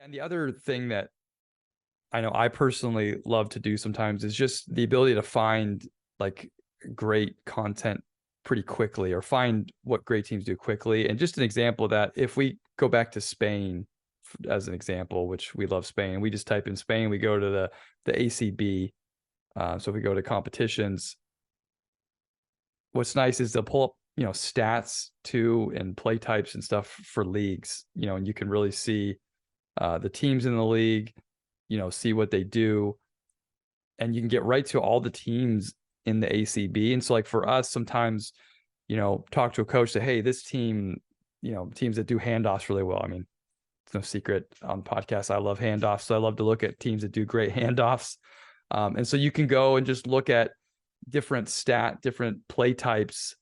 And the other thing that I know I personally love to do sometimes is just the ability to find like great content pretty quickly, or find what great teams do quickly. And just an example of that, if we go back to Spain as an example, which we love Spain, we just type in Spain, we go to the ACB. So if we go to competitions, what's nice is they'll pull up, stats too, and play types and stuff for leagues, and you can really see the teams in the league, see what they do. And you can get right to all the teams in the ACB. And so like for us, sometimes, talk to a coach, say, hey, this team, teams that do handoffs really well. I mean, it's no secret on podcasts, I love handoffs. So I love to look at teams that do great handoffs. And so you can go and just look at different play types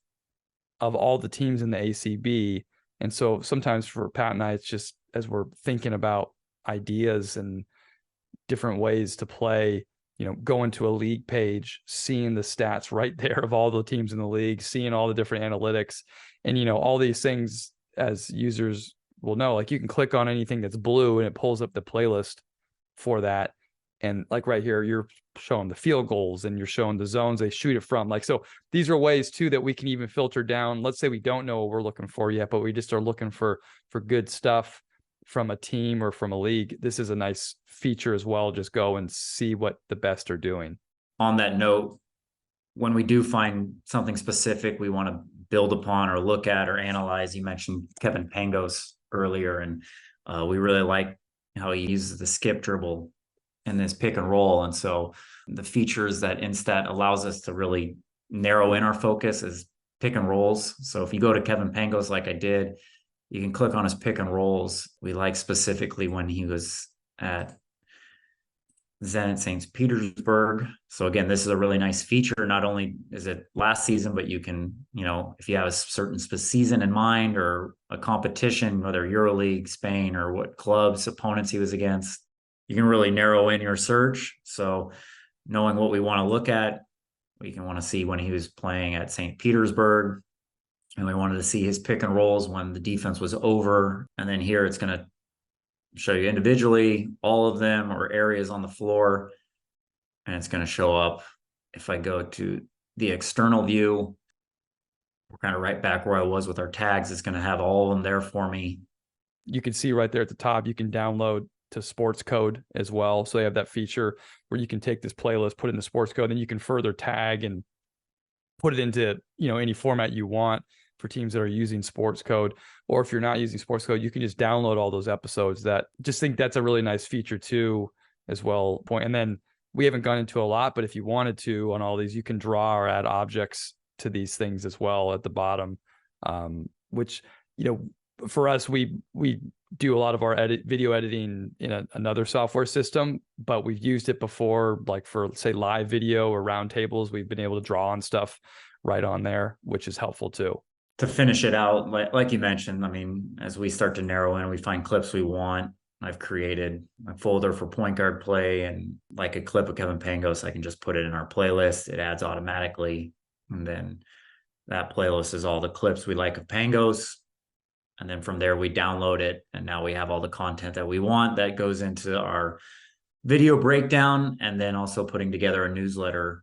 of all the teams in the ACB. And so sometimes for Pat and I, it's just as we're thinking about ideas and different ways to play, going to a league page, seeing the stats right there of all the teams in the league, seeing all the different analytics, and, all these things, as users will know, like you can click on anything that's blue and it pulls up the playlist for that. And like right here, you're showing the field goals and you're showing the zones they shoot it from. Like, so these are ways too that we can even filter down. Let's say we don't know what we're looking for yet, but we just are looking for good stuff from a team or from a league. This is a nice feature as well. Just go and see what the best are doing. On that note, when we do find something specific we want to build upon or look at or analyze, you mentioned Kevin Pangos earlier, and we really like how he uses the skip dribble in this pick and roll. And so the features that Instat allows us to really narrow in our focus is pick and rolls. So if you go to Kevin Pangos, like I did, you can click on his pick and rolls. We like specifically when he was at Zenit St. Petersburg. So again, this is a really nice feature. Not only is it last season, but you can, if you have a certain season in mind or a competition, whether EuroLeague, Spain, or what clubs, opponents he was against, you can really narrow in your search. So knowing what we want to look at, we can want to see when he was playing at St. Petersburg, and we wanted to see his pick and rolls when the defense was over. And then here it's going to show you individually all of them or areas on the floor. And it's going to show up. If I go to the external view, we're kind of right back where I was with our tags. It's going to have all of them there for me. You can see right there at the top, you can download to sports code as well. So they have that feature where you can take this playlist, put it in the sports code, then you can further tag and put it into, any format you want for teams that are using sports code. Or if you're not using sports code, you can just download all those episodes. That just think that's a really nice feature too, as well. And then we haven't gone into a lot, but if you wanted to on all these, you can draw or add objects to these things as well at the bottom, which, for us, we do a lot of our video editing in another software system, but we've used it before, like for, say, live video or roundtables. We've been able to draw on stuff right on there, which is helpful too. To finish it out, like you mentioned, I mean, as we start to narrow in, we find clips we want. I've created a folder for point guard play, and like a clip of Kevin Pangos, I can just put it in our playlist. It adds automatically. And then that playlist is all the clips we like of Pangos. And then from there, we download it. And now we have all the content that we want that goes into our video breakdown, and then also putting together a newsletter.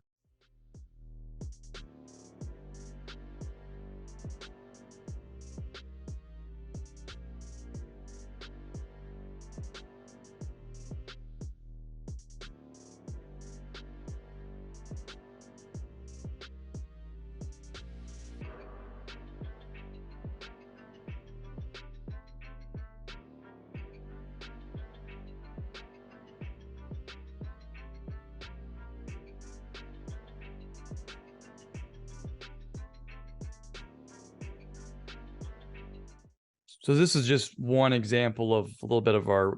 So this is just one example of a little bit of our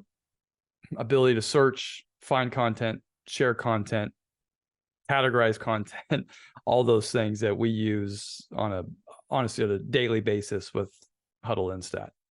ability to search, find content, share content, categorize content, all those things that we use honestly on a daily basis with Hudl Instat.